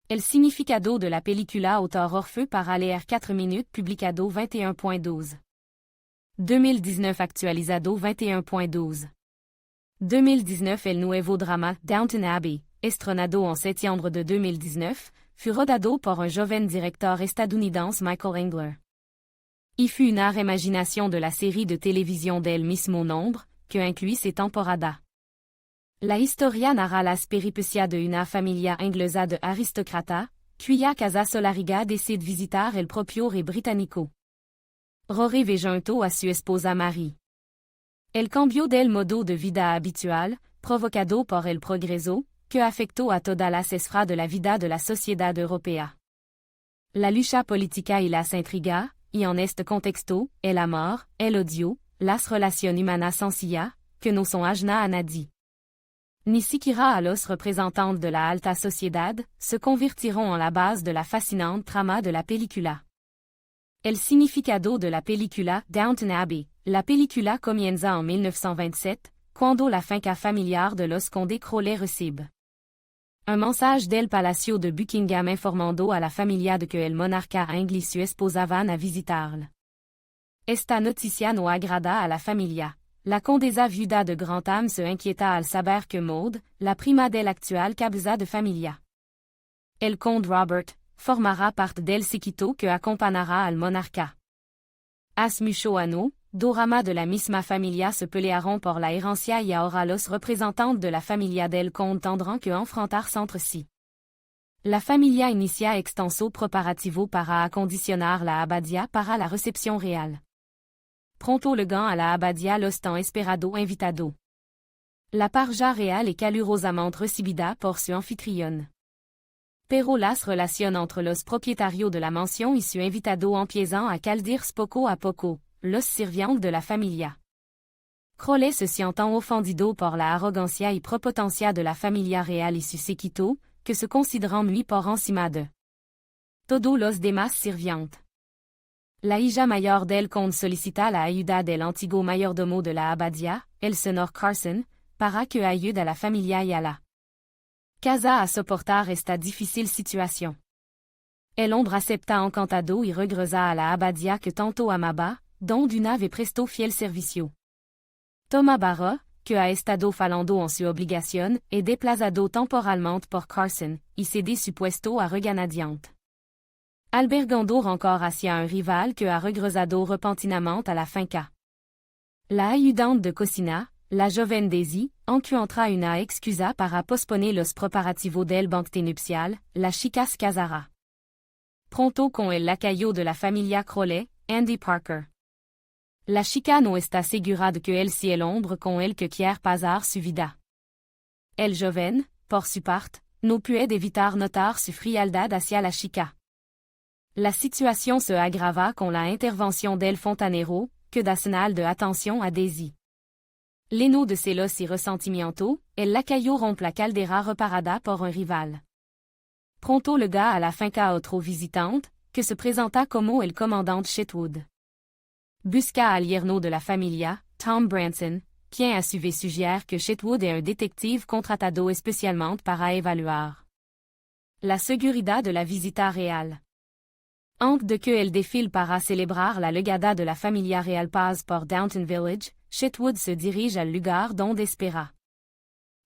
El significado de la película autor Orfeu para leer 4 minutes publicado 21.12. 2019 actualizado 21.12. 2019 El nuevo drama Downton Abbey, estrenado en septiembre de 2019, fut rodado por un joven director estadounidense Michael Engler. Y fut una reimagination de la série de télévision del mismo nombre, que inclut ses temporadas. La historia narra las peripecias de una familia inglesa de aristocrata, cuya casa solariga decide visitar el propio rey británico. Rory ve junto a su esposa Marie. El cambio del modo de vida habitual, provocado por el progreso, que afectó a todas las esferas de la vida de la sociedad europea. La lucha política y las intrigas, y en este contexto, el amor, el odio, las relaciones humanas sencillas, que no son ajenas a nadie. Ni siquiera a los representantes de la alta sociedad, se convertiront en la base de la fascinante trama de la película. El significado de la película Downton Abbey. La película comienza en 1927, cuando la finca familiar de los Conde Crowley recibe un mensage del Palacio de Buckingham informando a la familia de que el monarca inglés y su esposa van a visitarla. Esta noticia no agrada a la familia. La condesa viuda de Grantham se inquieta al saber que Maud, la prima del actual cabeza de familia. El conde Robert formará parte del séquito que acompañará al monarca. As mucho ano, dos ramas de la misma familia se pelearont por la herencia y ahora los representantes de la familia del conde tendrán que enfrentarse entre sí. La familia inicia extenso preparativo para acondicionar la abadía para la recepción real. Pronto llegan a la abadía los tan esperado invitado. La parja real est calurosamente recibida por su anfitrión. Pero las relaciones entre los propietarios de la mansión y su invitado empiezan a caldirse poco a poco, los sirvientes de la familia. Crowley se sientan ofendido por la arrogancia y prepotencia de la familia real y su séquito, que se consideran muy por encima de todos los demás sirvientes. La hija mayor del conde solicita la ayuda del antiguo mayordomo de la abadía, el señor Carson, para que ayude a la familia y a la casa a soportar esta difícil situación. El hombre acepta encantado y regresa a la abadía que tanto amaba, donde una vez prestó fiel servicio. Thomas Barra, que ha estado falando en su obligación, es desplazado temporalmente por Carson, y cede su puesto a reganadiente. Albergando encore hacia un rival que ha regresado repentinamente a la finca. La ayudante de cocina, la joven Daisy, encuentra una excusa para posponer los preparativos del banquete nupcial, la chica se casará pronto con el lacayo de la familia Crowley, Andy Parker. La chica no está segura de que él si el hombre con el que quiere pasar su vida. El joven, por su parte, no puede evitar notar su frialdad hacia la chica. La situación se agrava con la intervención del fontanero, que da señal de atención a Daisy. Lleno de celos y resentimiento, el lacayo rompe la caldera reparada por un rival. Pronto llega a la finca otro visitante, que se presenta como el comandante Chetwood. Busca al yerno de la familia, Tom Branson, quien a su vez sugiere que Chetwood est un détective contratado especialmente para evaluar la seguridad de la visita real. Antes de que el défile para celebrar la llegada de la familia real passe por Downton Village, Chetwood se dirige al lugar donde espera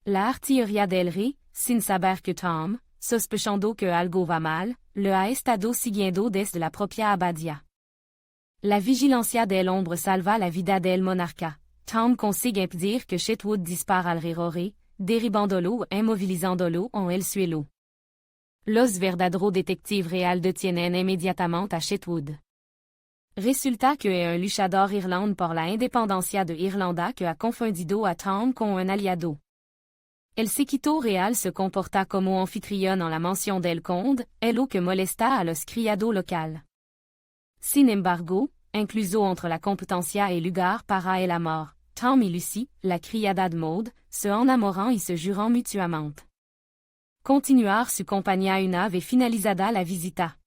la artillería del rey, sin saber que Tom, sospechando que algo va mal, le ha estado siguiendo desde la propia abadía. La vigilancia del hombre salva la vida del monarca. Tom consigue impedir que Chetwood dispare al rey Rory, derribándolo e imobilizándolo en el suelo. Los verdaderos detectives real detienen inmediatamente a Chetwood. Resulta que es un luchador irlandés por la independencia de Irlanda que ha confundido a Tom con un aliado. El séquito real se comporta como anfitrión en la mansión del conde, lo que molesta a los criados local. Sin embargo, incluso entre la competencia y lugar para el amor, Tom y Lucy, la criada de Maud, se enamoran y se juran mutuamente continuar su compañía una vez finalizada la visita.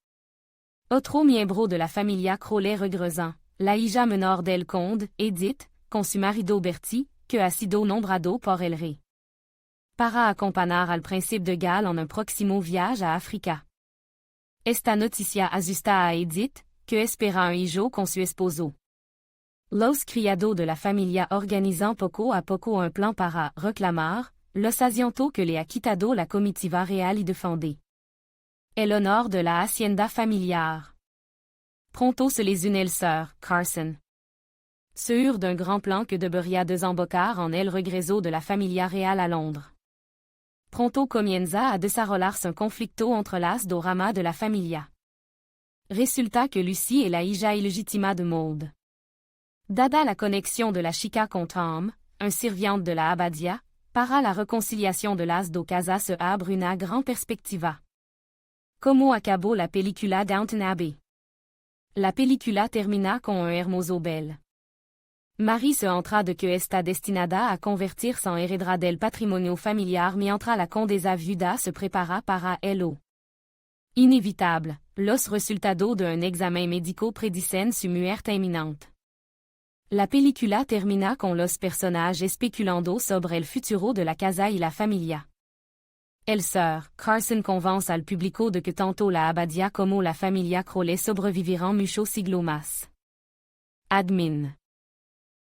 Otro miembro de la familia Crowley regresa, la hija menor del conde, Edith, con su marido Bertie, que ha sido nombrado por el rey para accompagnar al principe de Galles en un próximo viaje a África. Esta noticia asusta a Edith, que espera un hijo con su esposo. Los criados de la familia organizan poco a poco un plan para reclamar los asientos que le ha quitado la comitiva real y defendé. El honor de la hacienda familiar. Pronto se les une el sœur, Carson. Se hurent d'un grand plan que debería desembocar en el regreso de la familia real a Londres. Pronto comienza a desarrollarse un conflicto entre las dos ramas de la familia. Resulta que Lucy est la hija ilegítima de Maud. Dada la connexion de la chica con Tom, un sirviente de la Abadia, para la reconciliación de las dos casas se abre una gran perspectiva. Como acabó la película Downton Abbey? La película termina con un hermoso bel. Marie se entra de que está destinada a convertirse en heredera del patrimonio familiar mientras la condesa viuda se prepara para ello. Inévitable, los resultados de un examen médico predicen su muerte inminente. La película termina con los personajes especulando sobre el futuro de la casa y la familia. El sœur, Carson convence al público de que tanto la Abadia como la familia Crowley sobrevivirán muchos siglos más. Admin.